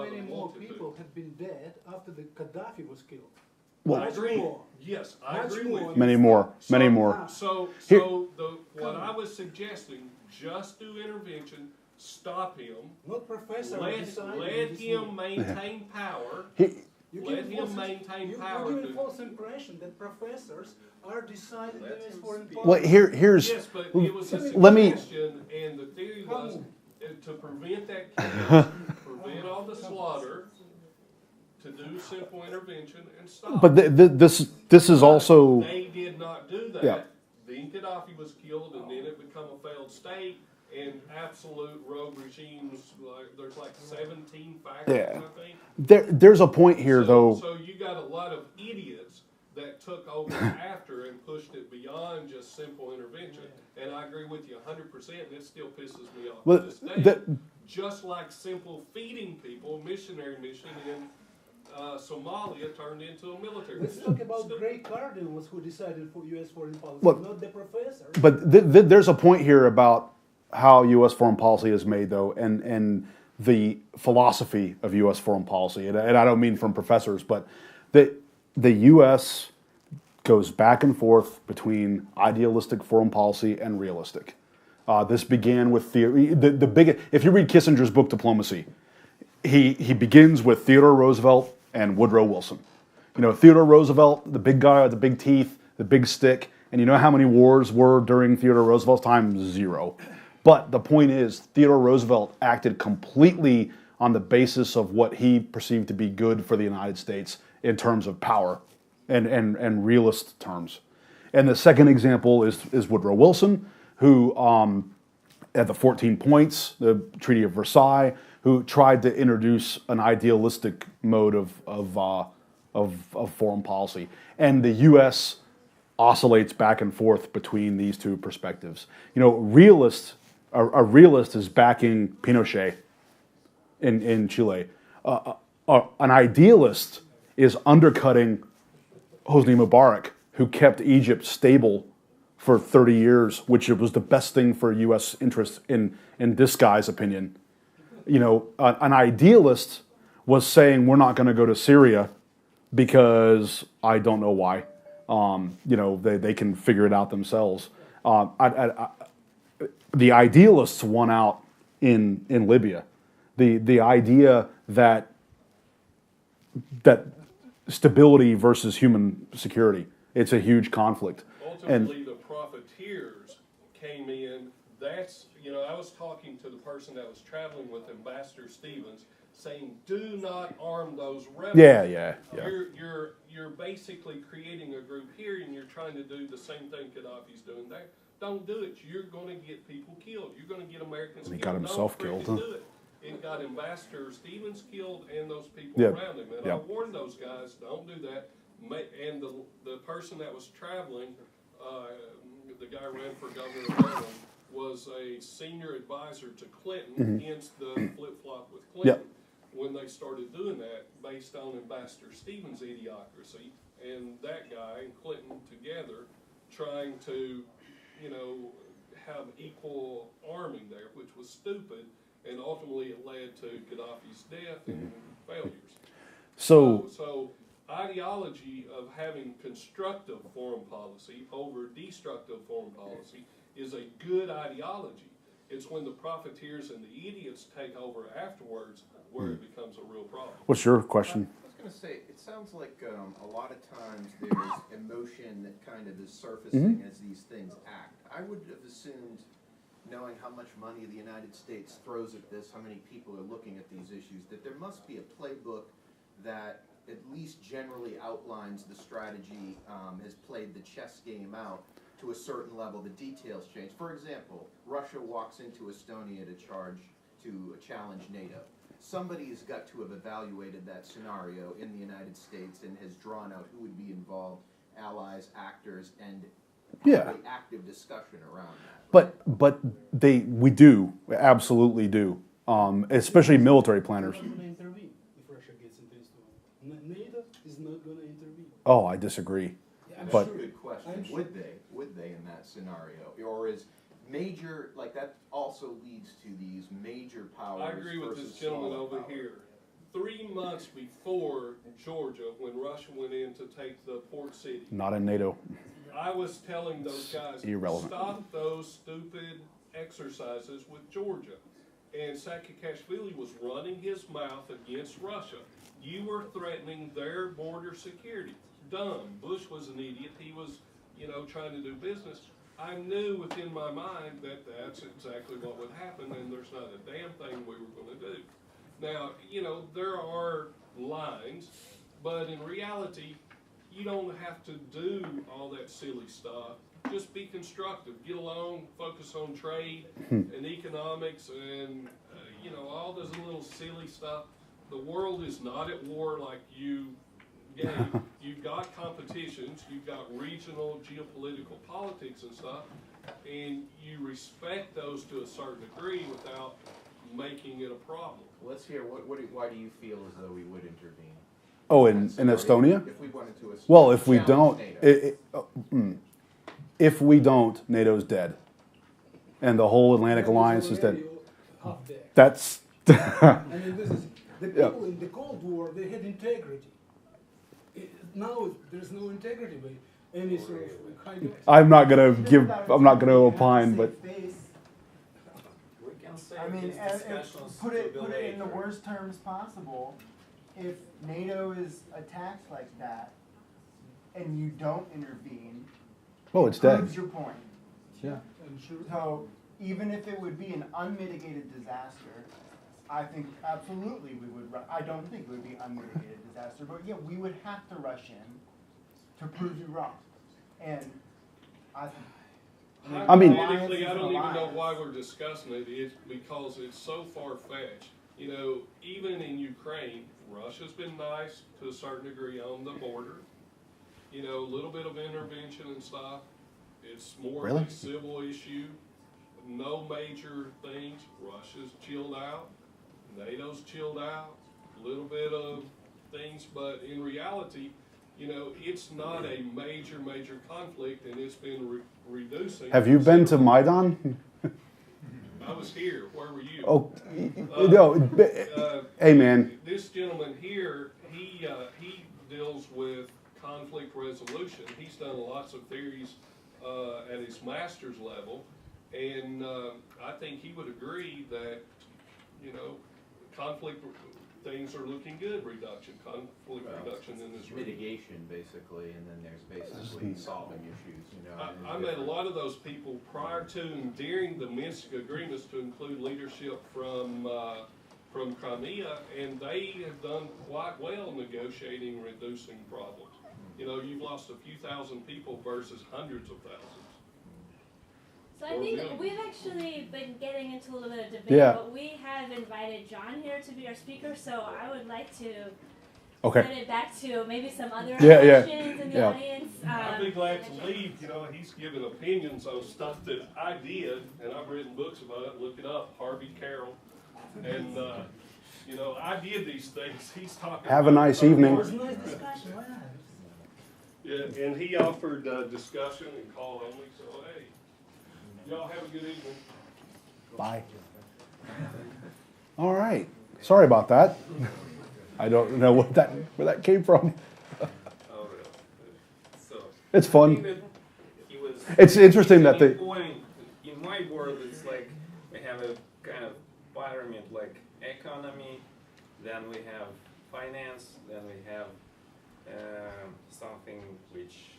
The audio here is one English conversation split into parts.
many more people have been dead after the Gaddafi was killed? Well, I agree. More. Yes, I Much agree with more. you. many more. What I was suggesting, just do intervention, stop him, Not professor let deciding him maintain power. You Let give him false- maintain you, power. You give a false impression that professors are deciding the U.S. foreign policy. well, here's Yes, but it was a let me. suggestion, and the theory was to prevent that chaos, prevent all the slaughter, to do simple intervention and stop. But this is also. They did not do that. Yeah. Then Gaddafi was killed, and then it became a failed state. And absolute rogue regimes, there's like 17 factions, Yeah. I think. There's a point here, though. So you got a lot of idiots that took over after and pushed it beyond just simple intervention. And I agree with you 100%, and it still pisses me off to this day. Just like simple feeding people, missionary mission in Somalia turned into a military Let's mission. talk about great cardinals who decided for U.S. foreign policy, Look, not the professors. But there's a point here about how U.S. foreign policy is made, though, and the philosophy of U.S. foreign policy. And I don't mean from professors, but the U.S. goes back and forth between idealistic foreign policy and realistic. This began with theory. The big. If you read Kissinger's book Diplomacy, he begins with Theodore Roosevelt and Woodrow Wilson. You know, Theodore Roosevelt, the big guy with the big teeth, the big stick, and you know how many wars were during Theodore Roosevelt's time? 0. But the point is, Theodore Roosevelt acted completely on the basis of what he perceived to be good for the United States in terms of power and realist terms. And the second example is Woodrow Wilson, who at the 14 Points, the Treaty of Versailles, who tried to introduce an idealistic mode of foreign policy. And the U.S. oscillates back and forth between these two perspectives. You know, a realist is backing Pinochet in Chile. An idealist is undercutting Hosni Mubarak, who kept Egypt stable for 30 years, which was the best thing for U.S. interests in this guy's opinion. You know, an idealist was saying we're not going to go to Syria because I don't know why. You know, they can figure it out themselves. The idealists won out in Libya. The idea that stability versus human security, it's a huge conflict. Ultimately, the profiteers came in. That's, you know, I was talking to the person that was traveling with Ambassador Stevens, saying, "Do not arm those rebels." Yeah. You're basically creating a group here, and you're trying to do the same thing Gaddafi's doing there. Don't do it. You're going to get people killed. You're going to get Americans killed. He got himself Don't killed, freaking huh? do it. It got Ambassador Stevens killed and those people Yeah. around him. And Yeah. I warned those guys, don't do that. And the person that was traveling, the guy who ran for governor of Maryland, was a senior advisor to Clinton, hence the flip-flop with Clinton. When they started doing that, based on Ambassador Stevens' idiocracy, and that guy and Clinton together trying to, you know, have equal arming there, which was stupid, and ultimately it led to Gaddafi's death and failures. So ideology of having constructive foreign policy over destructive foreign policy is a good ideology. It's when the profiteers and the idiots take over afterwards where it becomes a real problem. What's your question? I was going to say, it sounds like a lot of times there's emotion that kind of is surfacing as these things act. I would have assumed, knowing how much money the United States throws at this, how many people are looking at these issues, that there must be a playbook that at least generally outlines the strategy, has played the chess game out to a certain level. The details change. For example, Russia walks into Estonia to challenge NATO. Somebody's got to have evaluated that scenario in the United States and has drawn out who would be involved, allies, actors, and have an active discussion around that. But we absolutely do, especially military planners. Who's going to intervene if Russia gets into Estonia? NATO is not going to intervene. Oh, I disagree. Yeah, But- That's a good question. I'm sure. Would they in that scenario? Or is major, like that also leads to these major powers I agree with versus this gentleman smaller over powers. here. months before Georgia, when Russia went in to take the port city, Not in NATO. I was telling those guys, Irrelevant. stop those stupid exercises with Georgia. And Saakashvili was running his mouth against Russia. You were threatening their border security. Dumb. Bush was an idiot. He was, trying to do business. I knew within my mind that that's exactly what would happen, and there's not a damn thing we were going to do. Now, there are lines, but in reality, you don't have to do all that silly stuff. Just be constructive, get along, focus on trade and economics and, all this little silly stuff. The world is not at war like you gave. You've got competitions, you've got regional geopolitical politics and stuff, and you respect those to a certain degree without making it a problem. Let's hear, why do you feel as though we would intervene? Oh, in Estonia? If we wanted to Well, if we challenge don't, NATO. if we don't, NATO's dead, and the whole Atlantic Alliance is dead. Half dead. That's I mean, this is the Yeah. people in the Cold War. They had integrity. Now there's no integrity by any sort of kind of. I'm not gonna opine, but We can say I mean, these and discussions put to it Bill in the Baker. worst terms possible. If NATO is attacked like that, and you don't intervene, oh, it's dead. proves your point. Yeah. I'm sure. So even if it would be an unmitigated disaster, I think absolutely we would. I don't think it would be unmitigated disaster, but yeah, we would have to rush in to prove you wrong. And I think. I mean- Hypothetically, I don't even know alliance. why we're discussing it. It's because it's so far-fetched. Even in Ukraine, Russia's been nice to a certain degree on the border. A little bit of intervention and stuff. It's more of Really? a civil issue. No major things. Russia's chilled out. NATO's chilled out. A little bit of things, but in reality, it's not a major conflict, and it's been reducing. Have you been to Maidan? I was here. Where were you? Oh, no. Hey, man. This gentleman here, he deals with conflict resolution. He's done lots of theories at his master's level, and I think he would agree that conflict things are looking good. Conflict reduction in this region. Mitigation, basically, and then there's basically solving issues, I met a lot of those people prior to and during the Minsk agreements, to include leadership from Crimea, and they have done quite well negotiating, reducing problems. You've lost a few thousand people versus hundreds of thousands. So I think we've actually been getting into a little bit of debate, Yeah. but we have invited John here to be our speaker, so I would like to Okay. send it back to maybe some other Yeah. questions in the Yeah. audience. I'd be glad to leave. He's given opinions on stuff that I did, and I've written books about it. Look it up, Harvey Carroll. And, I did these things. He's talking Have a about nice Star evening. It Wars. was a nice discussion. Wow. Yeah, and he offered discussion and call only, so hey, y'all have a good evening. Bye. All right. Sorry about that. I don't know where that came from. Oh, really? So, It's I fun. think that he was. It's interesting that they. Point, in my world, it's like we have a kind of pyramid, like economy, then we have finance, then we have something which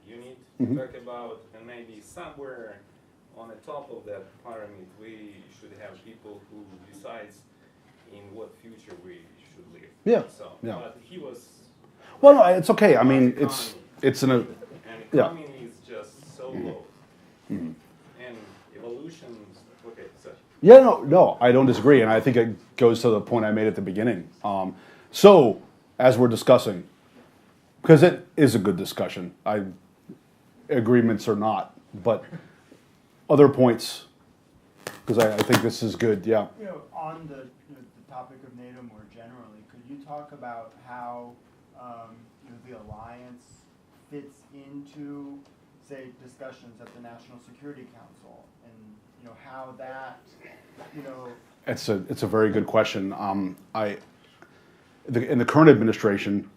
you need to Mhm. talk about, and maybe somewhere on the top of that pyramid, we should have people who decides in what future we should live. Yeah, So, yeah. but he was. Well, no, it's okay. I mean, it's an. And Yeah. economy is just so low. And evolution, okay, so. Yeah, no, I don't disagree, and I think it goes to the point I made at the beginning. So, as we're discussing, because it is a good discussion, agreements or not, but other points, because I think this is good. Yeah. On the topic of NATO more generally, could you talk about how the alliance fits into, say, discussions at the National Security Council, and how that, It's a very good question. in the current administration,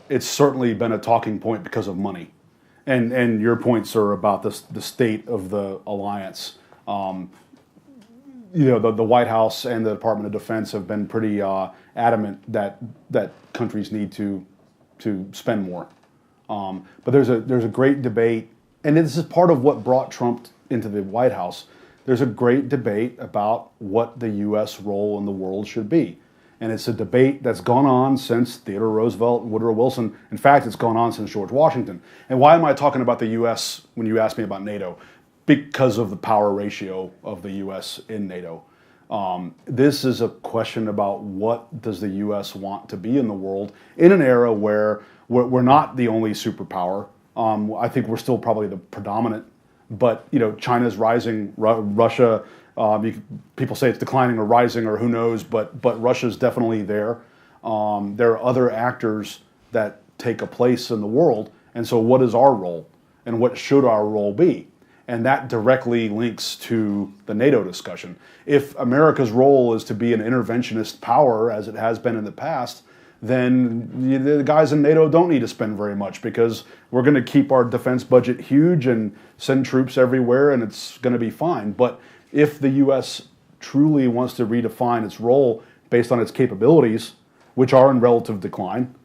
it's certainly been a talking point because of money. And your points are about the state of the alliance. The White House and the Department of Defense have been pretty adamant that countries need to spend more. But there's a great debate, and this is part of what brought Trump into the White House. There's a great debate about what the U.S. role in the world should be. And it's a debate that's gone on since Theodore Roosevelt and Woodrow Wilson. In fact, it's gone on since George Washington. And why am I talking about the U.S. when you ask me about NATO? Because of the power ratio of the U.S. in NATO. This is a question about what does the U.S. want to be in the world in an era where we're not the only superpower. I think we're still probably the predominant. But China's rising, Russia. People say it's declining or rising or who knows, but Russia's definitely there. There are other actors that take a place in the world, and so what is our role, and what should our role be? And that directly links to the NATO discussion. If America's role is to be an interventionist power, as it has been in the past, then the guys in NATO don't need to spend very much because we're going to keep our defense budget huge and send troops everywhere, and it's going to be fine. But if the U.S. truly wants to redefine its role based on its capabilities, which are in relative decline,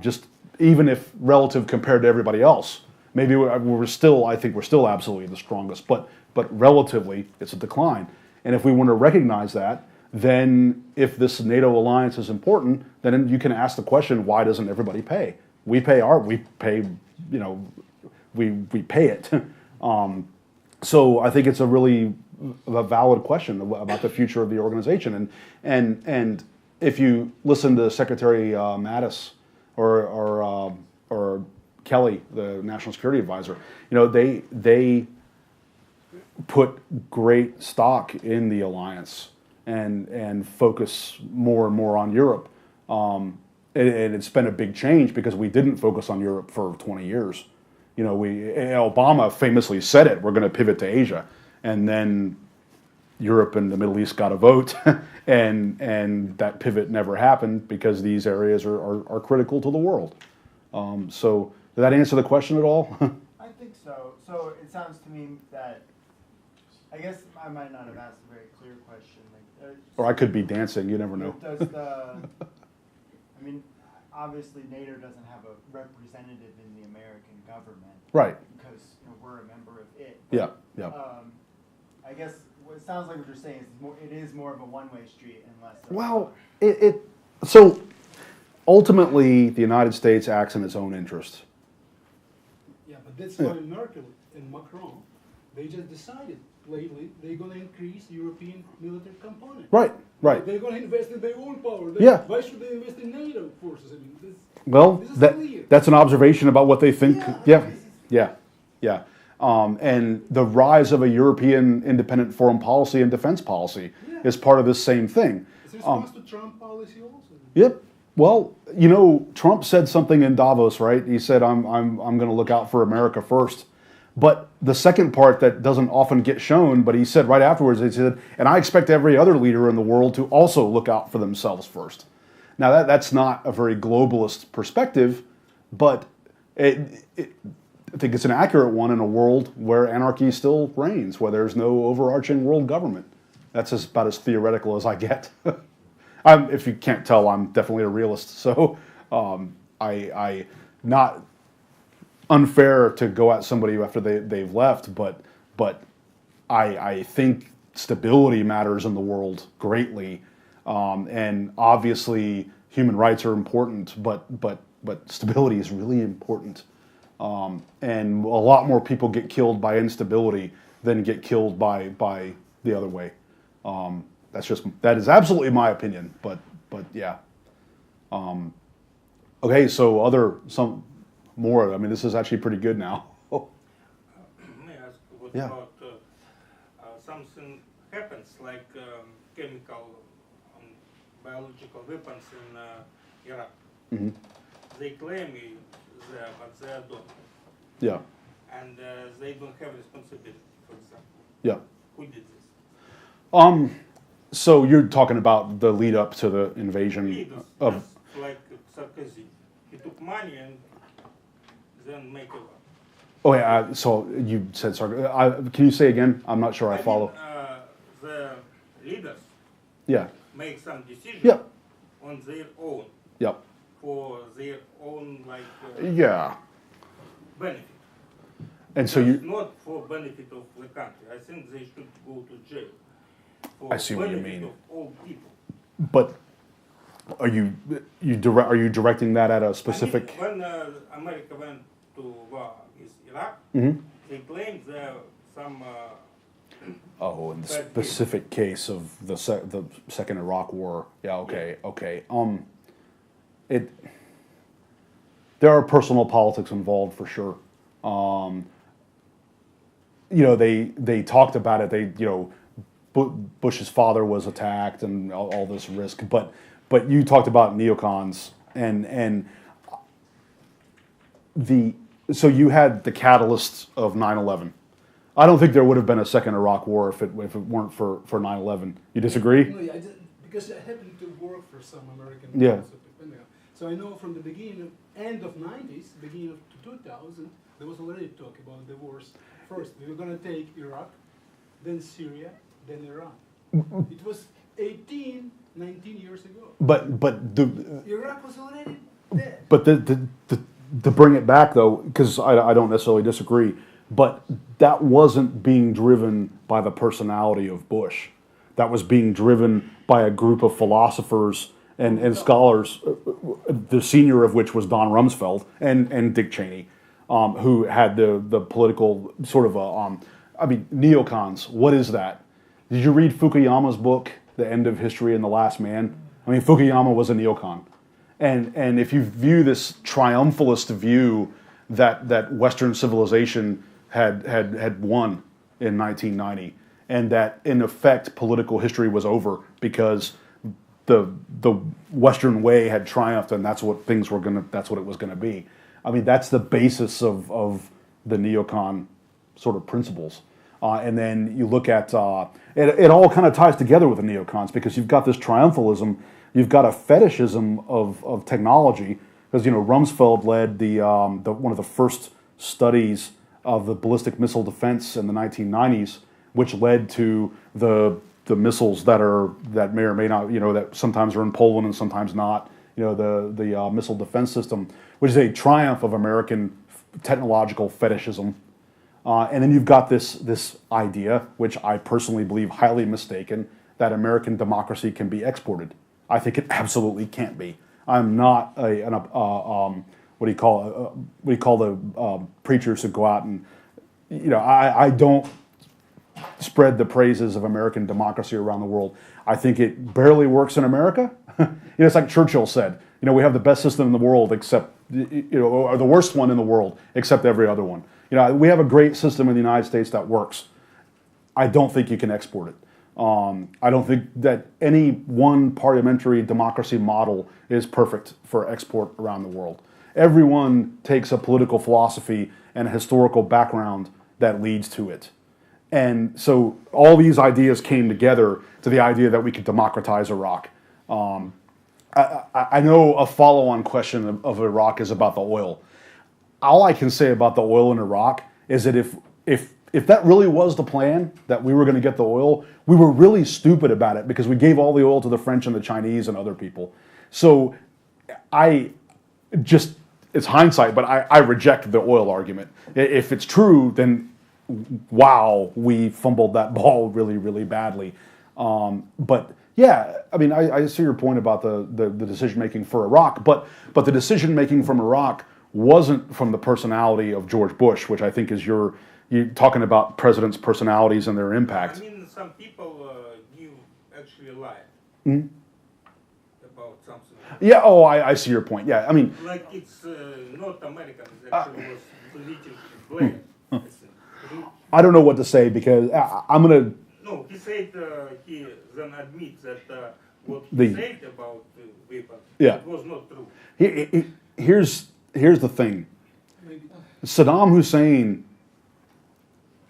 just even if relative compared to everybody else, maybe I think we're still absolutely the strongest, but relatively it's a decline. And if we want to recognize that, then if this NATO alliance is important, then you can ask the question, why doesn't everybody pay? We pay it. So I think it's a really valid question about the future of the organization. And if you listen to Secretary Mattis or Kelly, the National Security Advisor, they put great stock in the alliance and focus more and more on Europe. And it's been a big change because we didn't focus on Europe for 20 years. Obama famously said it, we're going to pivot to Asia. And then Europe and the Middle East got a vote, and that pivot never happened because these areas are critical to the world. So did that answer the question at all? I think so. So it sounds to me that, I guess I might not have asked a very clear question. Or I could be dancing, you never know. Obviously NATO doesn't have a representative in the American government. Right. Because we're a member of it. Yeah, yeah. I guess what it sounds like what you're saying is it is more of a one-way street and less. Well, so ultimately the United States acts in its own interest. Yeah, but that's why Merkel and Macron, they just decided lately they're going to increase European military component. Right, right. They're going to invest in their own power. Why should they invest in NATO forces? That's an observation about what they think. Yeah. And the rise of a European independent foreign policy and defense policy is part of this same thing. It's a response to Trump policy also. Yep. Well, Trump said something in Davos, right? He said, "I'm going to look out for America first." But the second part that doesn't often get shown, but he said right afterwards, he said, "And I expect every other leader in the world to also look out for themselves first." Now that's not a very globalist perspective, but I think it's an accurate one in a world where anarchy still reigns, where there's no overarching world government. That's about as theoretical as I get. If you can't tell, I'm definitely a realist. So I not unfair to go at somebody after they've left, but I think stability matters in the world greatly, and obviously human rights are important, but stability is really important, and a lot more people get killed by instability than get killed by the other way. That is absolutely my opinion, but yeah. Okay, so some more. This is actually pretty good now. May I ask what about something happens like chemical, biological weapons in Iraq? Mm-hmm. They claim there, but they don't. Yeah. And they don't have responsibility, for example. Yeah. Who did this? So you're talking about the lead up to the invasion Leaders, of. just like Sarkozy. He took money and then make a war. Oh yeah. So you said sorry. Can you say again? I'm not sure I follow. The leaders Yeah. make some decisions Yep. on their own Yep. for their own Yeah. benefit. And so Just you. not for benefit of the country. I think they should go to jail. For I see what you benefit mean. of all people. But are you directing that at a specific? I mean, when America went to war with Iraq, Mhm. they claimed there some. Oh, in the But- specific case of the second Iraq War. Yeah. Okay. Okay. It. There are personal politics involved for sure. They talked about it. Bush's father was attacked and all this risk, but you talked about neocons and so you had the catalyst of 9/11. I don't think there would have been a second Iraq War if it weren't for 9/11. You disagree? No, yeah, because I happened to work for some American Yeah. sort of Pentagon. So I know from the end of 90s, beginning of 2000, there was already talk about the wars. First, we were going to take Iraq, then Syria, then Iran. It was 19 years ago. But Iraq was already dead. But to bring it back though, because I don't necessarily disagree, but that wasn't being driven by the personality of Bush. That was being driven by a group of philosophers and scholars, the senior of which was Don Rumsfeld and Dick Cheney, who had the political sort of neocons. What is that? Did you read Fukuyama's book, The End of History and the Last Man? I mean, Fukuyama was a neocon. And if you view this triumphalist view that Western civilization had won in 1990, and that in effect political history was over because the Western way had triumphed, and that's what it was gonna be. I mean, that's the basis of the neocon sort of principles. And then you look at it all kind of ties together with the neocons because you've got this triumphalism, you've got a fetishism of technology because Rumsfeld led the one of the first studies of the ballistic missile defense in the 1990s, which led to the missiles that may or may not that sometimes are in Poland and sometimes not. The missile defense system, which is a triumph of American technological fetishism. And then you've got this idea, which I personally believe highly mistaken, that American democracy can be exported. I think it absolutely can't be. I'm not what do you call the preachers who go out and I don't spread the praises of American democracy around the world. I think it barely works in America. It's like Churchill said. We have the best system in the world, except or the worst one in the world, except every other one. We have a great system in the United States that works. I don't think you can export it. I don't think that any one parliamentary democracy model is perfect for export around the world. Everyone takes a political philosophy and a historical background that leads to it. And so all these ideas came together to the idea that we could democratize Iraq. I know a follow-on question of Iraq is about the oil. All I can say about the oil in Iraq is that if that really was the plan, that we were going to get the oil, we were really stupid about it because we gave all the oil to the French and the Chinese and other people. So it's hindsight, but I reject the oil argument. If it's true, then wow, we fumbled that ball really, really badly. But yeah, I mean, I see your point about the decision-making for Iraq, but the decision-making from Iraq wasn't from the personality of George Bush, which I think is you're talking about presidents' personalities and their impact. I mean, some people give actually a lie about something. Yeah, I see your point. Yeah, I mean, Like it's not American, it actually was political blame. I don't know what to say because I'm gonna. No, he said he then admits that what he The- said about weapons Yeah. it was not true. Here's the thing. Saddam Hussein.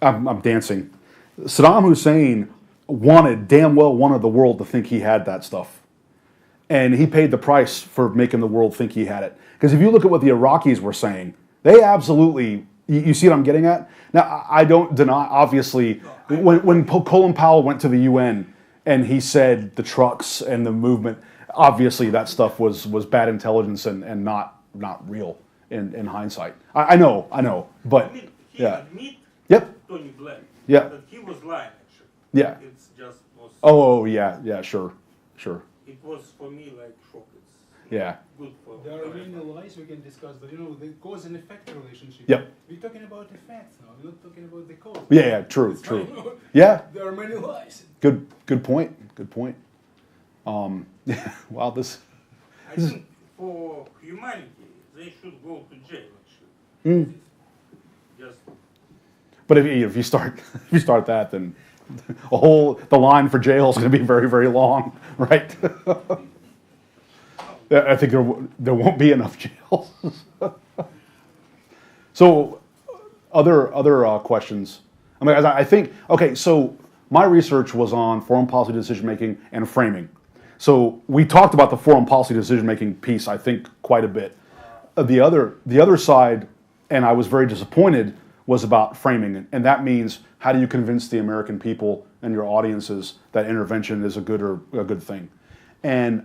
I'm dancing. Saddam Hussein damn well wanted the world to think he had that stuff. And he paid the price for making the world think he had it. Because if you look at what the Iraqis were saying, they absolutely, you see what I'm getting at? Now, I don't deny, obviously, when Colin Powell went to the UN and he said the trucks and the movement, obviously that stuff was bad intelligence and not real in hindsight. I know, but I mean, he yeah. admit Yep. Tony Blair Yeah. that he was lying actually. Yeah. It's just was. Oh, yeah, sure. It was for me like shock. It's Yeah. good for. There are for many everybody. lies we can discuss, but the cause and effect relationship. Yep. We're talking about effects now. We're not talking about the cause. Yeah, true. It's fine. Yeah, There are many lies. good point. Wow, this. I think for humanity, they should go to jail actually. Just But if you start that, then the line for jail is going to be very, very long, right? I think there won't be enough jails. So, other questions. I mean, I think okay. So my research was on foreign policy decision making and framing. So we talked about the foreign policy decision making piece, I think, quite a bit. The other side, and I was very disappointed, was about framing, and that means how do you convince the American people and your audiences that intervention is a good thing. And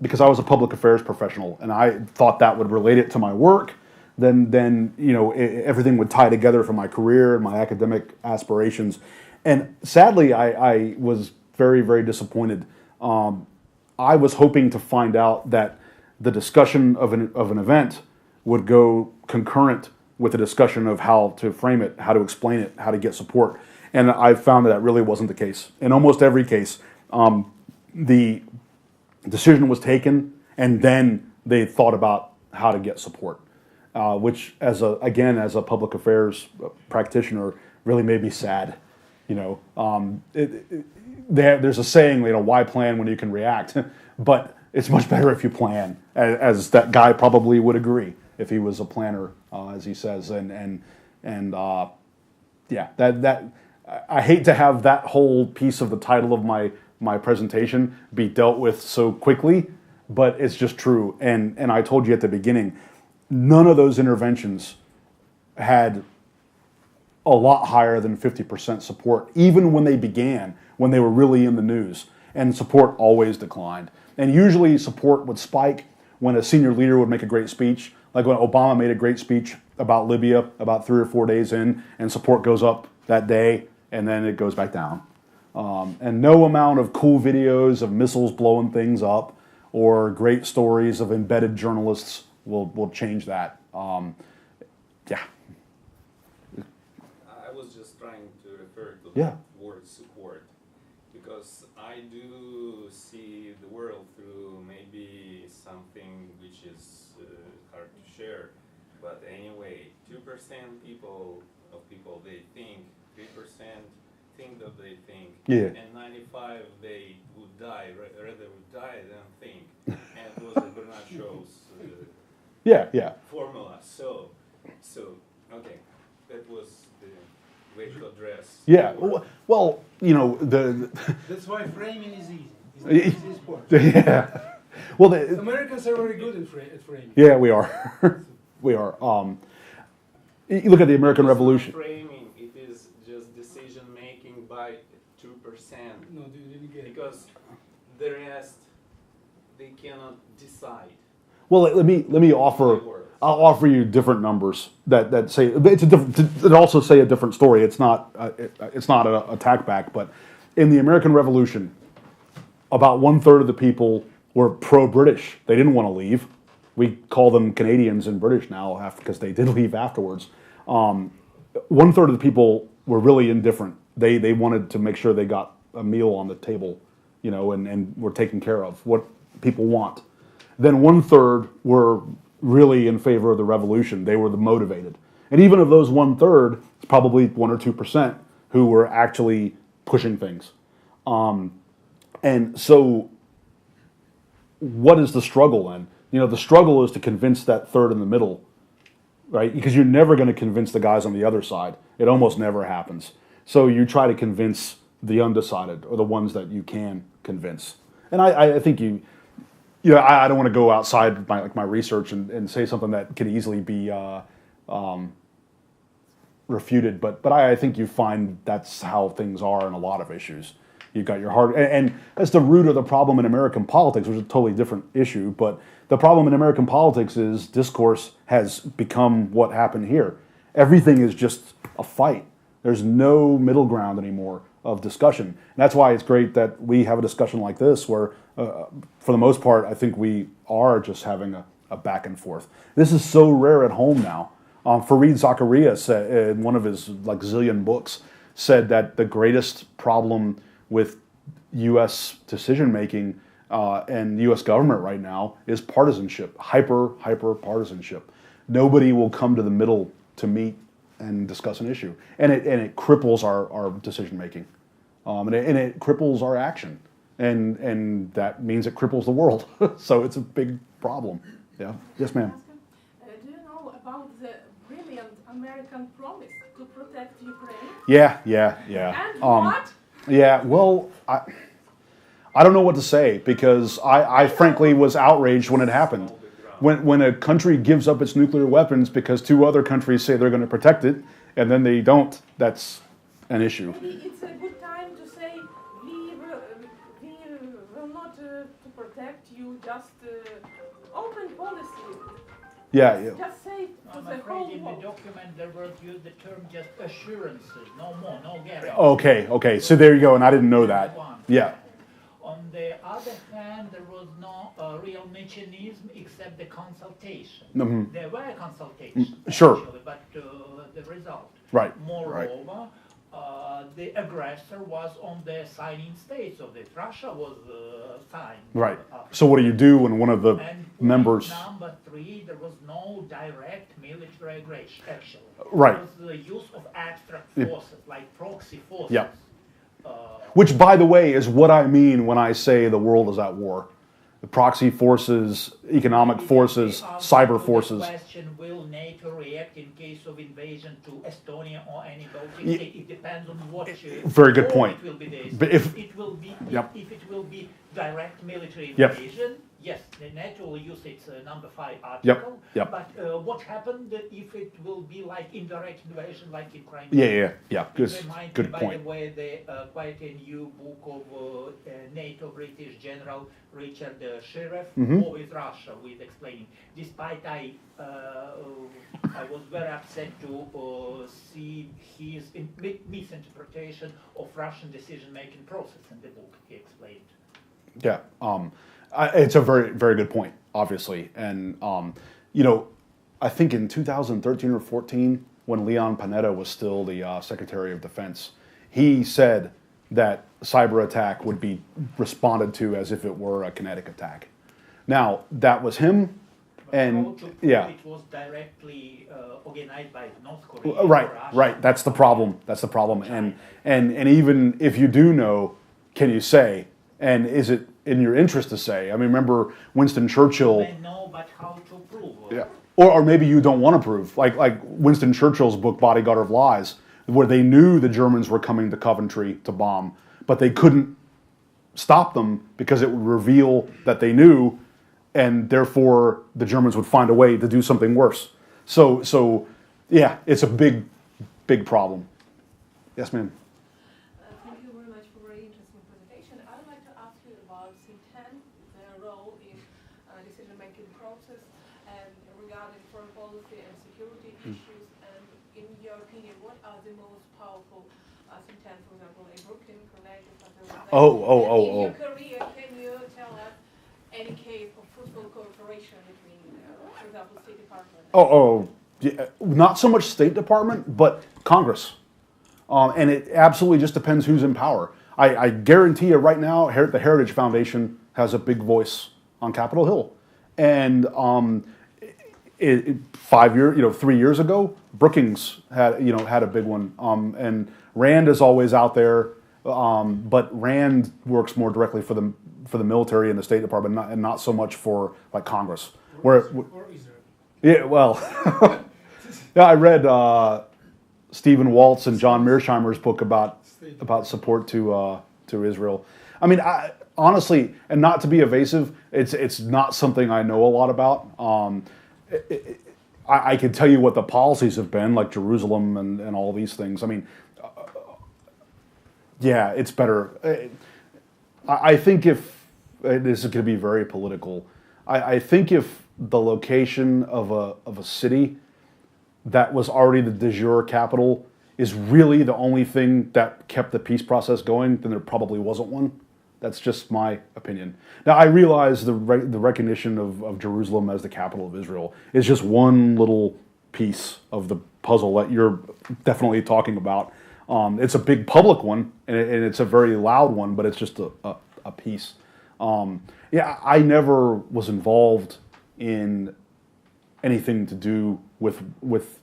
because I was a public affairs professional, and I thought that would relate it to my work, then everything would tie together for my career and my academic aspirations. And sadly, I was very, very disappointed. I was hoping to find out that the discussion of an event would go concurrent with the discussion of how to frame it, how to explain it, how to get support. And I found that really wasn't the case. In almost every case, the decision was taken, and then they thought about how to get support, which, as a public affairs practitioner, really made me sad. There's a saying, why plan when you can react? But it's much better if you plan, as that guy probably would agree if he was a planner, as he says. That I hate to have that whole piece of the title of my presentation be dealt with so quickly, but it's just true. And I told you at the beginning, none of those interventions had a lot higher than 50% support, even when they began, when they were really in the news. And support always declined. And usually support would spike when a senior leader would make a great speech, like when Obama made a great speech about Libya about 3 or 4 days in, and support goes up that day, and then it goes back down. And no amount of cool videos of missiles blowing things up or great stories of embedded journalists will change that. Yeah. I was just trying to refer to Yeah. the word support, because I do see the world through maybe something which is hard to share, but anyway, 2% of people they think, 3% think that they think, Yeah. and 95 they would die, rather would die than think, and it was the Bernard Shaw's Yeah. formula. So okay, that was the way to address. Yeah. the word. Well, That's why framing is easy. It's the Yeah. easiest part. yeah. Well, Americans are very good at framing. yeah, we are. We are. You look at the American It's not Revolution. framing, it is just decision making by 2%. No, you didn't get it. Because the rest, they cannot decide. Well, let me offer. Words. I'll offer you different numbers that say it's a different. That also say a different story. It's not. It's not an attack back. But in the American Revolution, about 1/3 of the people were pro-British. They didn't want to leave. We call them Canadians and British now, because they did leave afterwards. 1/3 of the people were really indifferent. They wanted to make sure they got a meal on the table, and were taken care of. What people want. Then 1/3 were really in favor of the revolution. They were the motivated. And even of those 1/3, it's probably 1 or 2% who were actually pushing things. And so what is the struggle then? The struggle is to convince that third in the middle, right? Because you're never going to convince the guys on the other side. It almost never happens. So you try to convince the undecided or the ones that you can convince. And I think I don't want to go outside my research and say something that could easily be refuted, but I think you find that's how things are in a lot of issues. You've got your heart, and that's the root of the problem in American politics, which is a totally different issue. But the problem in American politics is discourse has become what happened here. Everything is just a fight. There's no middle ground anymore of discussion. And that's why it's great that we have a discussion like this where, for the most part, I think we are just having a back and forth. This is so rare at home now. Fareed Zakaria said, in one of his zillion books, said that the greatest problem with U.S. decision-making and U.S. government right now is partisanship, hyper partisanship. Nobody will come to the middle to meet and discuss an issue. And it cripples our decision-making. And it cripples our action. And that means it cripples the world. So it's a big problem. Yeah. Yes, ma'am. Do you know about the brilliant American promise to protect Ukraine? Yeah. And what? Yeah, well, I don't know what to say because I frankly was outraged when it happened. When a country gives up its nuclear weapons because two other countries say they're going to protect it and then they don't, that's an issue. Maybe it's a good time to say we will not to protect you, just open policy. Yeah. Just say to I'm the afraid whole in the world. document there was used the term just assurances, no more, no guarantee. Okay, so there you go, and I didn't know that. Yeah. On the other hand, there was no real mechanism except the consultation. Mm-hmm. There were consultations, Sure. actually, but the result. Right. Moreover, the aggressor was on the signing states of it. Russia was signed. Right. So what do you do when one of the And members... number 3, there was no direct military aggression, actually. Right. It was the use of abstract forces, like proxy forces. Yeah. Which, by the way, is what I mean when I say the world is at war. The proxy forces, economic forces, cyber forces. The question, will NATO react in case of invasion to Estonia or any Baltic state? It depends on what... Very good point. It will be this. But if it will be, Yep. if it will be direct military Yep. invasion, yes, the NATO will use its number 5 article. Yep. But what happened if it will be like indirect invasion, like in Crimea? Yeah. It reminds me, Good by point. the way, quite a new book of NATO British General Richard Sheriff, War with Russia, with explaining. Despite I was very upset to see his misinterpretation of Russian decision-making process in the book. He explained. Yeah, it's a very, very good point, obviously. And, I think in 2013 or 14, when Leon Panetta was still the Secretary of Defense, he said that cyber attack would be responded to as if it were a kinetic attack. Now, that was him, and yeah. It was directly organized by North Korea. Right. That's the problem. And even if you do know, can you say? And is it in your interest to say? I mean, remember Winston Churchill. I know, but how to prove? Yeah. Or maybe you don't want to prove, like Winston Churchill's book Bodyguard of Lies, where they knew the Germans were coming to Coventry to bomb, but they couldn't stop them because it would reveal that they knew, and therefore the Germans would find a way to do something worse. So yeah, it's a big problem. Yes, ma'am. Thank you very much for a very interesting presentation. I would like to ask you about Think their role in decision-making process and regarding foreign policy and security issues. And in your opinion, what are the most powerful think tanks, for example, in Brooklyn, Connecticut, something like that? And in your career, can you tell us any case of fruitful cooperation between, for example, State Department? Yeah, not so much State Department, but Congress. And it absolutely just depends who's in power. I guarantee you right now, the Heritage Foundation has a big voice on Capitol Hill. And 3 years ago, Brookings had a big one. And Rand is always out there, but Rand works more directly for the military and the State Department, and not so much for like Congress. Or Israel. Yeah, well, yeah, I read Stephen Waltz and John Mearsheimer's book about about support to Israel. I mean, honestly, and not to be evasive, it's not something I know a lot about. I can tell you what the policies have been, like Jerusalem and all these things. I mean, yeah, it's better. I think if this is going to be very political, I think if the location of a city that was already the de jure capital is really the only thing that kept the peace process going, then there probably wasn't one. That's just my opinion. Now, I realize the recognition of Jerusalem as the capital of Israel is just one little piece of the puzzle that you're definitely talking about. It's a big public one, and it's a very loud one, but it's just a piece. Yeah, I never was involved in anything to do with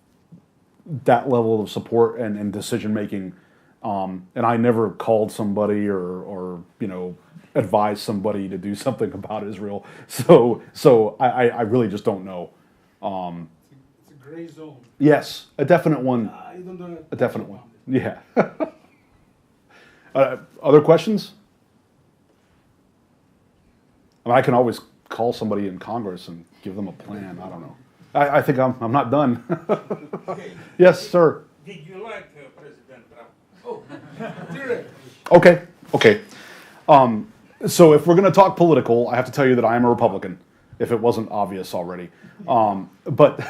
that level of support and decision making. And I never called somebody or advised somebody to do something about Israel. So I really just don't know. It's a gray zone. Yes, a definite one. I don't know. A definite one. Yeah. Other questions? I mean, I can always call somebody in Congress and give them a plan. I don't know. I think I'm not done. Yes, sir. Did you like President Trump? Okay. So if we're going to talk political, I have to tell you that I am a Republican, if it wasn't obvious already. But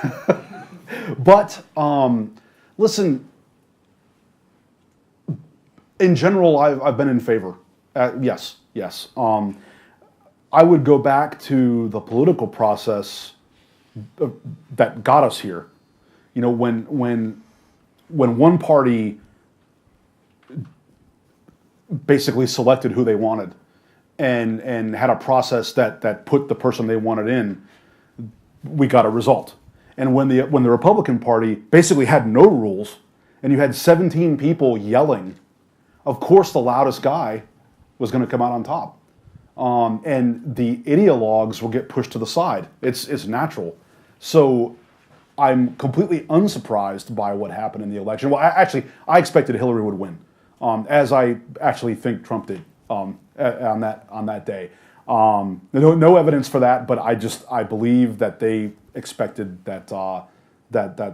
listen, in general, I've been in favor. Yes. I would go back to the political process that got us here. You know, when one party basically selected who they wanted and had a process that put the person they wanted in, we got a result. And when the Republican Party basically had no rules and you had 17 people yelling, of course the loudest guy was going to come out on top. And the ideologues will get pushed to the side. It's natural. So I'm completely unsurprised by what happened in the election. Well, I expected Hillary would win, as I actually think Trump did on that day. No evidence for that, but I believe that they expected that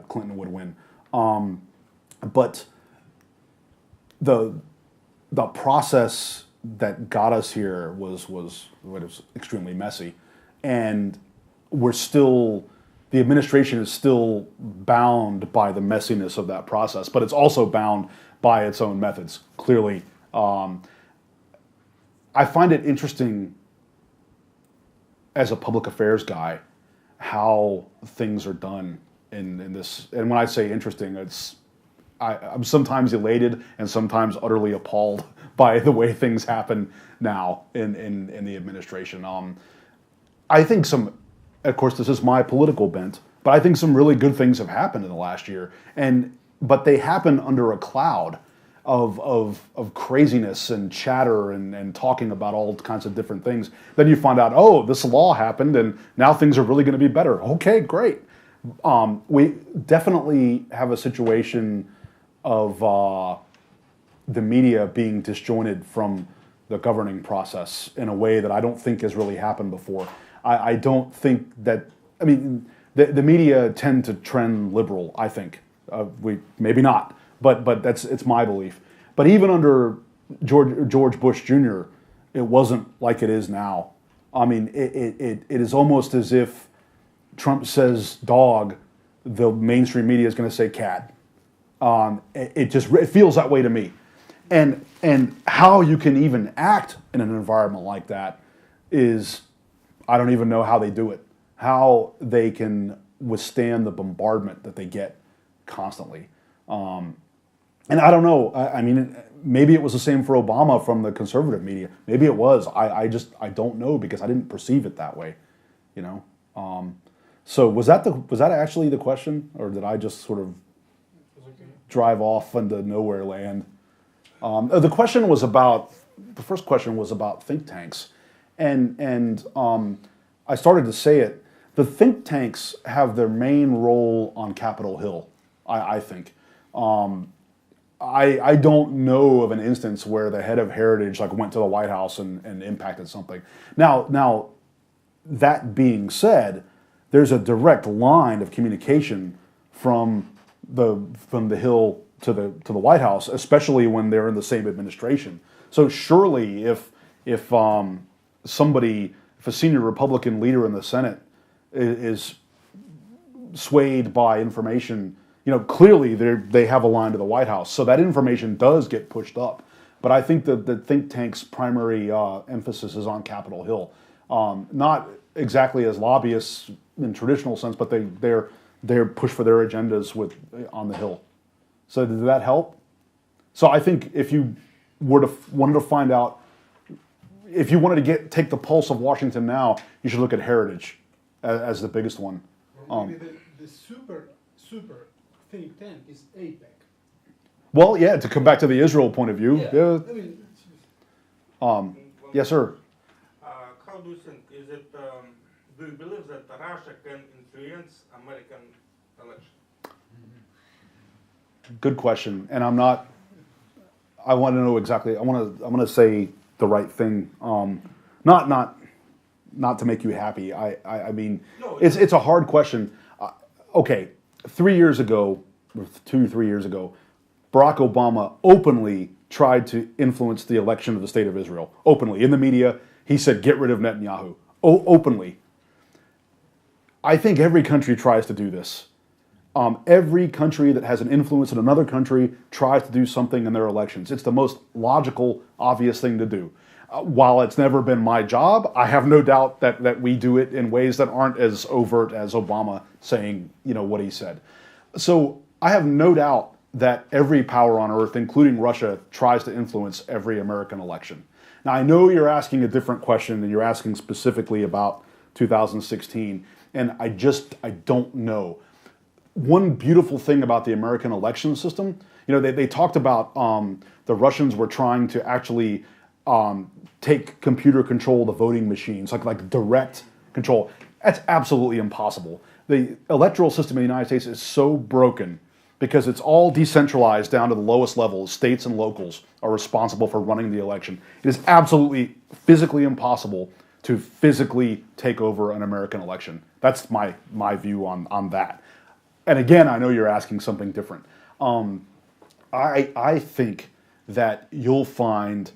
Clinton would win. But the process that got us here was extremely messy, and the administration is still bound by the messiness of that process, but it's also bound by its own methods, clearly. I find it interesting as a public affairs guy how things are done in this. And when I say interesting, I'm sometimes elated and sometimes utterly appalled by the way things happen now in the administration. I think of course, this is my political bent, but I think some really good things have happened in the last year, but they happen under a cloud of craziness and chatter and talking about all kinds of different things. Then you find out, oh, this law happened, and now things are really going to be better. Okay, great. We definitely have a situation of the media being disjointed from the governing process in a way that I don't think has really happened before. I don't think that, I mean, the media tend to trend liberal, I think. Maybe not, but it's my belief. But even under George Bush Jr., it wasn't like it is now. I mean, it is almost as if Trump says dog, the mainstream media is going to say cat. It feels that way to me. And how you can even act in an environment like that is, I don't even know how they do it. How they can withstand the bombardment that they get constantly. And I don't know. I mean, maybe it was the same for Obama from the conservative media. Maybe it was. I don't know because I didn't perceive it that way. You know. So was that actually the question, or did I just sort of drive off into nowhere land? The first question was about think tanks, and I started to say it. The think tanks have their main role on Capitol Hill, I think. I don't know of an instance where the head of Heritage like went to the White House and impacted something. Now, that being said, there's a direct line of communication from the Hill to the White House, especially when they're in the same administration. So surely, if a senior Republican leader in the Senate is swayed by information, clearly they have a line to the White House. So that information does get pushed up. But I think that the think tank's primary emphasis is on Capitol Hill. Not exactly as lobbyists in traditional sense, but they're pushed for their agendas on the Hill. So did that help? So I think if you wanted to find out, if you wanted to take the pulse of Washington now, you should look at Heritage as the biggest one. Well, maybe the super think tank is APEC. Well, yeah, to come back to the Israel point of view. Yeah. I mean, Yes, sir. How do you think? Is it? Do you believe that Russia can influence American election? Good question, and I'm not. I want to know exactly. I want to say the right thing. Not to make you happy. I mean, No, it's a hard question. Okay, 3 years ago, or 3 years ago, Barack Obama openly tried to influence the election of the state of Israel. Openly in the media, he said, "Get rid of Netanyahu." Openly. I think every country tries to do this. Every country that has an influence in another country tries to do something in their elections. It's the most logical, obvious thing to do. While it's never been my job, I have no doubt that we do it in ways that aren't as overt as Obama saying, what he said. So I have no doubt that every power on earth, including Russia, tries to influence every American election. Now, I know you're asking a different question, and you're asking specifically about 2016, and I don't know. One beautiful thing about the American election system, they talked about the Russians were trying to actually take computer control of the voting machines, like direct control. That's absolutely impossible. The electoral system in the United States is so broken because it's all decentralized down to the lowest levels. States and locals are responsible for running the election. It is absolutely physically impossible to physically take over an American election. That's my view on that. And again, I know you're asking something different. I think that you'll find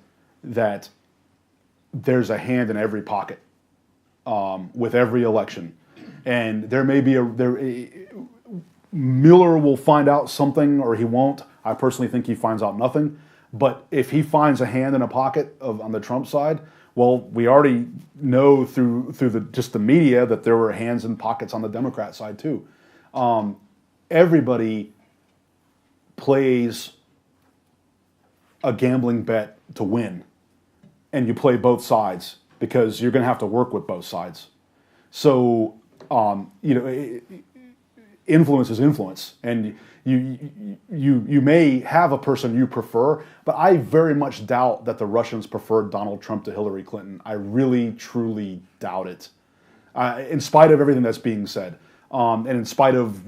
that there's a hand in every pocket with every election, and there may be Miller will find out something or he won't. I personally think he finds out nothing. But if he finds a hand in a pocket on the Trump side, well, we already know through just the media that there were hands in pockets on the Democrat side too. Everybody plays a gambling bet to win, and you play both sides because you're going to have to work with both sides. So, influence is influence, and you may have a person you prefer, but I very much doubt that the Russians preferred Donald Trump to Hillary Clinton. I really, truly doubt it. In spite of everything that's being said, and in spite of,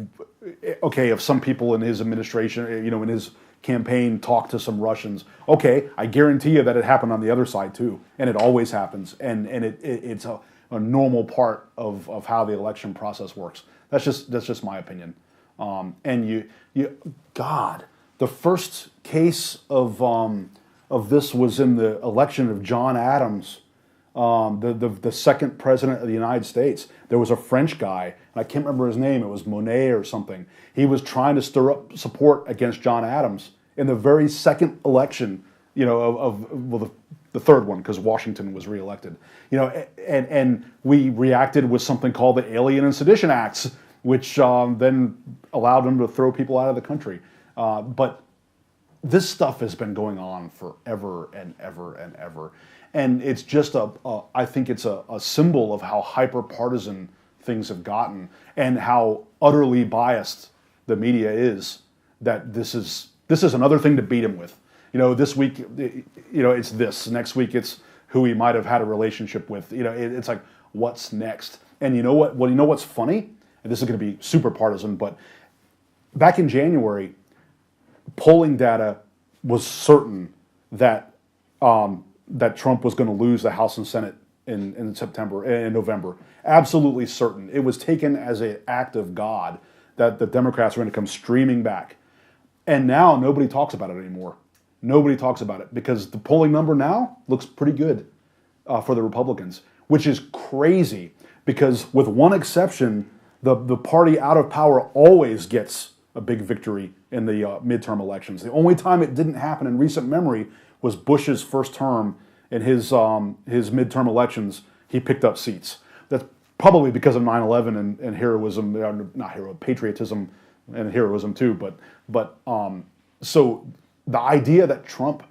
if some people in his administration, in his campaign talked to some Russians, I guarantee you that it happened on the other side too, and it always happens, and it's a normal part of how the election process works. That's just my opinion. And the first case of this was in the election of John Adams, the second president of the United States. There was a French guy, and I can't remember his name. It was Monet or something. He was trying to stir up support against John Adams in the very second election, the third one, because Washington was reelected. And we reacted with something called the Alien and Sedition Acts, which then allowed them to throw people out of the country. But this stuff has been going on forever and ever and ever. And it's just I think it's a symbol of how hyper-partisan things have gotten and how utterly biased the media is, that this is another thing to beat him with. This week, it's this. Next week, it's who he might have had a relationship with. It's like, what's next? And you know what? Well, you know what's funny? And this is going to be super partisan, but back in January, polling data was certain that that Trump was going to lose the House and Senate in September and November. Absolutely certain. It was taken as an act of God that the Democrats were going to come streaming back. And now nobody talks about it anymore. Nobody talks about it because the polling number now looks pretty good for the Republicans, which is crazy because with one exception, the party out of power always gets a big victory in the midterm elections. The only time it didn't happen in recent memory was Bush's first term in his midterm elections. He picked up seats. That's probably because of 9/11 and heroism, not hero, patriotism and heroism too. But so the idea that Trump,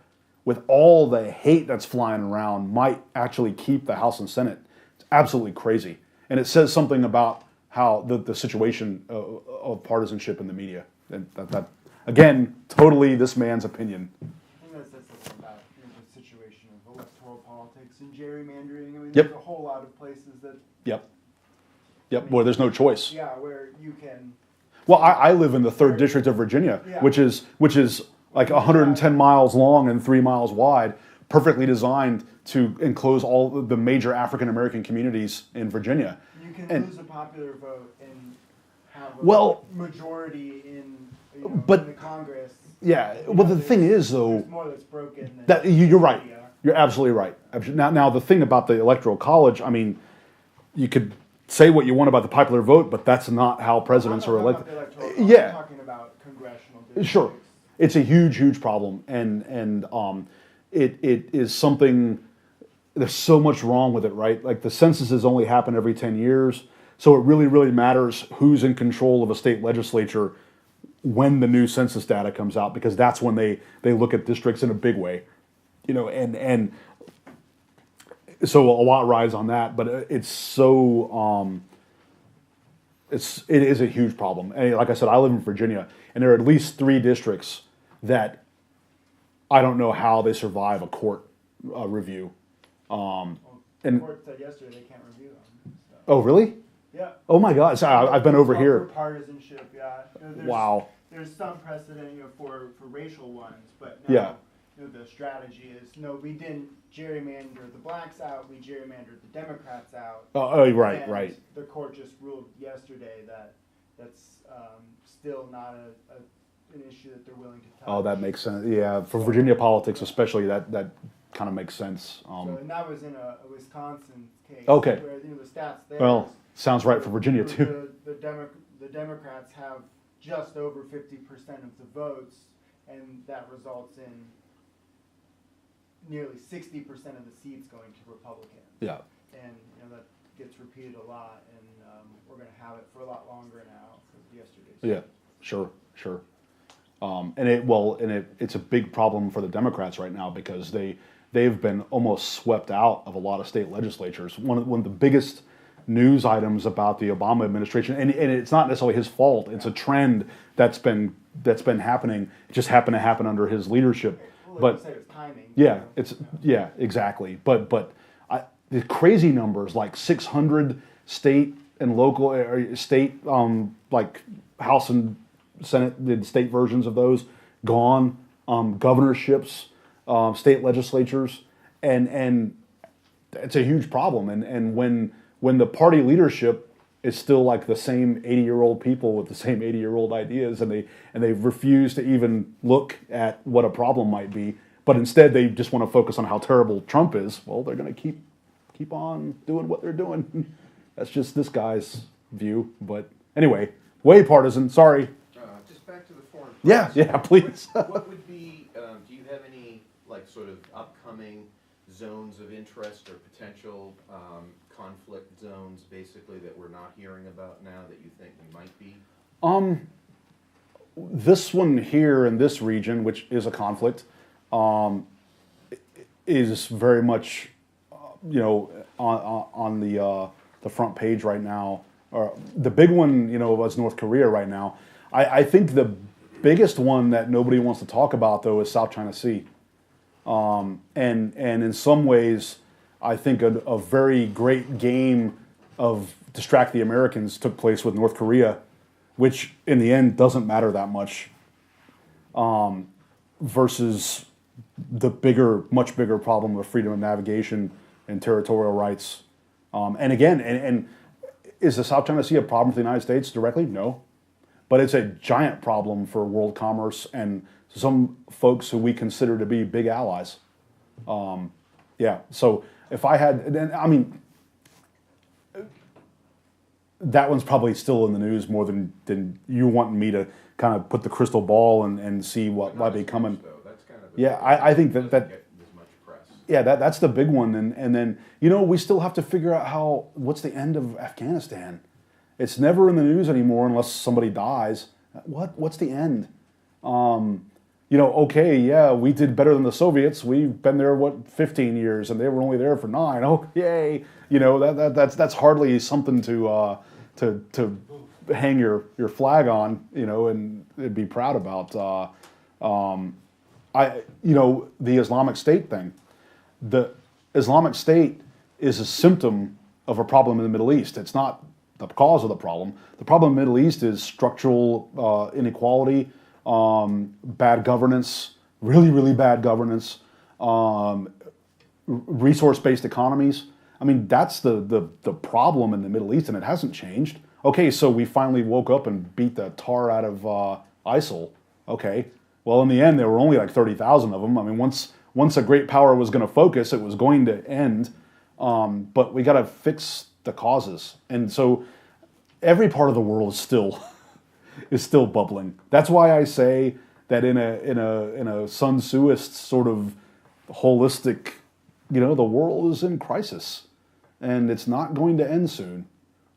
with all the hate that's flying around, might actually keep the House and Senate, it's absolutely crazy. And it says something about how the situation of partisanship in the media. And that again, totally this man's opinion. I think that says something about the situation of electoral politics and gerrymandering. I mean, Yep. there's a whole lot of places that, Yep, where there's no choice. yeah, where you can. Well, I live in the 3rd District of Virginia, Yeah. which is like 110 miles long and 3 miles wide, perfectly designed to enclose all the major African American communities in Virginia. You can And- lose a popular vote and have a Well- majority in, But- in the Congress. Yeah, well, the thing is, though, There's more that's broken than that you're right. media. You're absolutely right. Now, the thing about the Electoral College, I mean, you could say what you want about the popular vote, but that's not how presidents I'm are not talking elected. about the electoral college, Yeah. I'm talking about congressional districts. Sure, it's a huge problem, and it is something. There's so much wrong with it, right? Like the censuses only happen every 10 years, so it really matters who's in control of a state legislature when the new census data comes out, because that's when they look at districts in a big way, and so a lot rides on that, but it's so it is a huge problem. And like I said, I live in Virginia, and there are at least 3 districts that I don't know how they survive a court review. The And court said yesterday they can't review them. So. oh, really? Yeah. Oh my God! So I've been over For here. partisanship, yeah. There's, Wow. There's some precedent, for racial ones, but Yeah. the strategy is no, we didn't gerrymander the blacks out, we gerrymandered the Democrats out. Oh, right, And right. The court just ruled yesterday that that's still not an issue that they're willing to touch. Oh, that makes sense. Yeah, for Virginia politics, especially, that kind of makes sense. So, and that was in a Wisconsin case. Okay. Where the stats there. Well, sounds right for Virginia the- too. The Democrats have just over 50% of the votes, and that results in nearly 60% of the seats going to Republicans. Yeah. And that gets repeated a lot, and we're going to have it for a lot longer now for yesterday's. Yeah. Sure. It's a big problem for the Democrats right now because they've been almost swept out of a lot of state legislatures. One of the biggest news items about the Obama administration, and it's not necessarily his fault. It's a trend that's been happening. It just happened to happen under his leadership. Well, But like you said, it's timing. yeah, exactly. But the crazy numbers, like 600 state and local state like House and Senate, the state versions of those gone, governorships, state legislatures, and it's a huge problem. And when the party leadership is still like the same 80-year-old people with the same 80-year-old ideas, and they refuse to even look at what a problem might be, but instead they just want to focus on how terrible Trump is. Well, they're going to keep on doing what they're doing. That's just this guy's view. But anyway, way partisan. Sorry. Just back to the foreign Yeah, policy. please. What would be, do you have any, sort of upcoming zones of interest or potential conflict zones, basically, that we're not hearing about now that you think we might be? This one here in this region, which is a conflict, is very much, on the front page right now. The big one, was North Korea right now. I think the biggest one that nobody wants to talk about, though, is South China Sea. And in some ways, I think a very great game of distract the Americans took place with North Korea, which in the end doesn't matter that much. versus the much bigger problem of freedom of navigation and territorial rights. And again, and is the South China Sea a problem for the United States directly? No. But it's a giant problem for world commerce and some folks who we consider to be big allies. Yeah, so if I had, I mean, that one's probably still in the news more than you wanting me to kind of put the crystal ball and see what might be coming. That's kind of Yeah, I think that doesn't get as much press. yeah, that's the big one. And then, we still have to figure out what's the end of Afghanistan. It's never in the news anymore unless somebody dies. What's the end? Okay, yeah, we did better than the Soviets. We've been there, 15 years, and they were only there for 9. Oh, yay. That's hardly something to hang your flag on, and be proud about. The Islamic State thing. The Islamic State is a symptom of a problem in the Middle East. It's not the cause of the problem. The problem in the Middle East is structural inequality, bad governance, really, really bad governance, resource-based economies. I mean, that's the problem in the Middle East, and it hasn't changed. Okay, so we finally woke up and beat the tar out of ISIL. Okay, well, in the end, there were only like 30,000 of them. I mean, once a great power was going to focus, it was going to end. But we got to fix the causes, and so every part of the world is still bubbling. That's why I say that in a Sun Tzuist sort of holistic, the world is in crisis, and it's not going to end soon.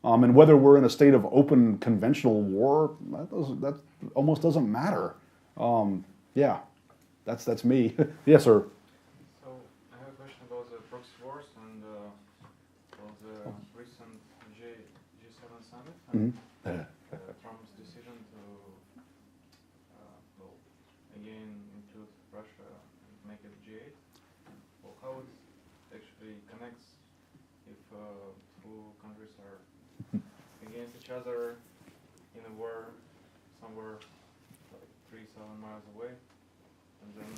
And whether we're in a state of open conventional war, that almost doesn't matter. Yeah, that's me. Yes, sir. So I have a question about the proxy wars and about the recent G7 summit. Mm-hmm. Trump's decision to again include Russia and make it G8. Well, how it actually connects if two countries are against each other in a war somewhere like 3,000 miles away, and then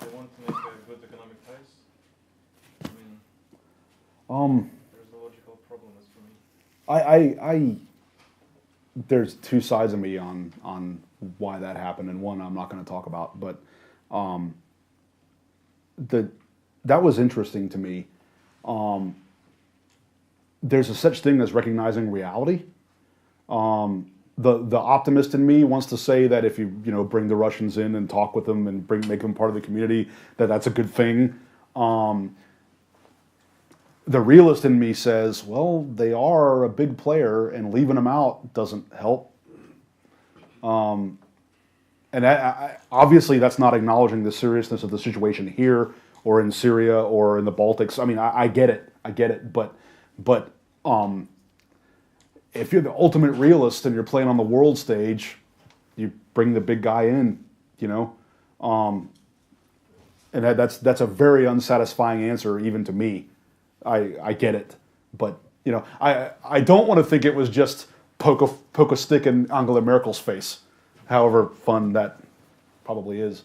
they want to make a good economic ties. I mean, there's a logical problem as for me. There's two sides of me on why that happened, and one I'm not going to talk about, but that was interesting to me. There's a such thing as recognizing reality. The optimist in me wants to say that if you bring the Russians in and talk with them and make them part of the community, that's a good thing. The realist in me says, well, they are a big player, and leaving them out doesn't help. And obviously, that's not acknowledging the seriousness of the situation here, or in Syria, or in the Baltics. I mean, I get it, but if you're the ultimate realist and you're playing on the world stage, you bring the big guy in, and that's a very unsatisfying answer even to me. I get it, but I don't want to think it was just poke a stick in Angela Merkel's face, however fun that probably is.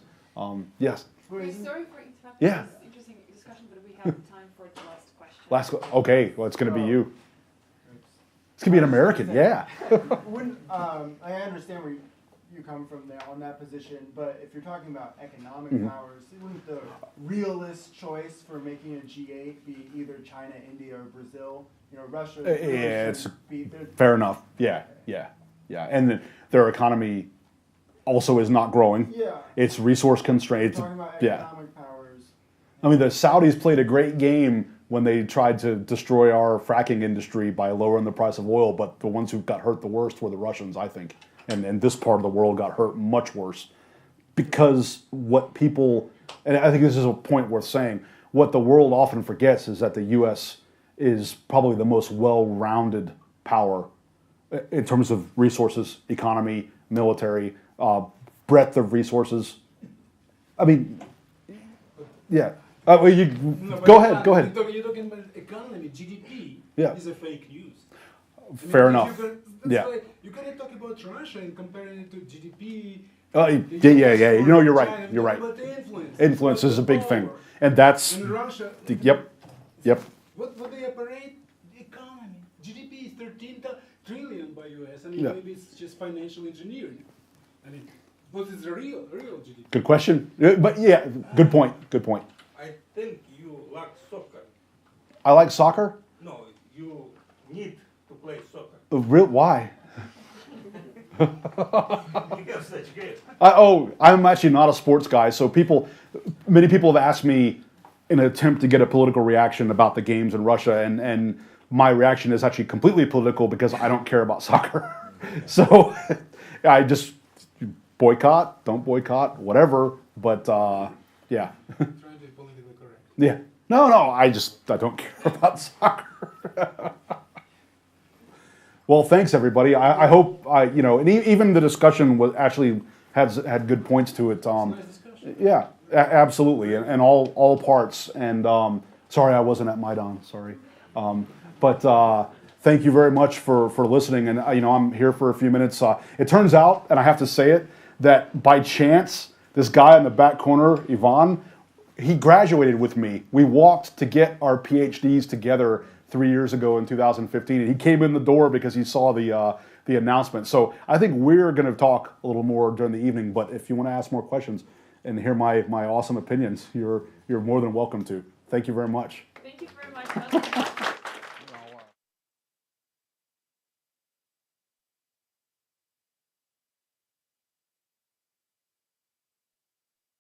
Yes. Okay, sorry for interrupting Yeah. this interesting discussion, but we have time for the last question. Okay, well, it's going to be you. It's going to be an American, yeah. I understand where you come from there on that position, but if you're talking about economic powers, wouldn't the realist choice for making a G8 be either China, India, or Brazil? Russia. Yeah, it's fair enough. Yeah. And their economy also is not growing. Yeah. It's resource constrained. Talking about economic powers. I mean, the Saudis played a great game when they tried to destroy our fracking industry by lowering the price of oil, but the ones who got hurt the worst were the Russians, I think. And this part of the world got hurt much worse. Because what people, and I think this is a point worth saying, what the world often forgets is that the U.S. is probably the most well-rounded power in terms of resources, economy, military, breadth of resources. I mean, yeah. Go ahead. You're talking about economy, GDP is a fake news. Fair enough. You cannot talk about Russia and comparing it to GDP Yeah. You know, you're right. China, You're right. But the influence. Influence is a big thing, Power. and that's And Russia. yep. What they operate? The economy. GDP is 13 trillion by US. I mean, Yeah. maybe it's just financial engineering. I mean, what is the real GDP? Good question. But yeah, good point. Good point. I think you like soccer. I like soccer. No, you need to play soccer. Real? Why? You have such game. I'm actually not a sports guy. So many people have asked me in an attempt to get a political reaction about the games in Russia, and my reaction is actually completely political because I don't care about soccer. So I just boycott, don't boycott, whatever. But yeah, Trying to be politically correct. yeah. No, I don't care about soccer. Well, thanks everybody. I hope and even the discussion was actually had good points to it. Nice discussion. Yeah, absolutely, and all parts. And sorry, I wasn't at Maidan. Sorry, but thank you very much for listening. And I'm here for a few minutes. It turns out, and I have to say it, that by chance, this guy in the back corner, Ivan, he graduated with me. We walked to get our PhDs together 3 years ago in 2015, and he came in the door because he saw the announcement. So I think we're going to talk a little more during the evening. But if you want to ask more questions and hear my awesome opinions, you're more than welcome to. Thank you very much. Thank you very much.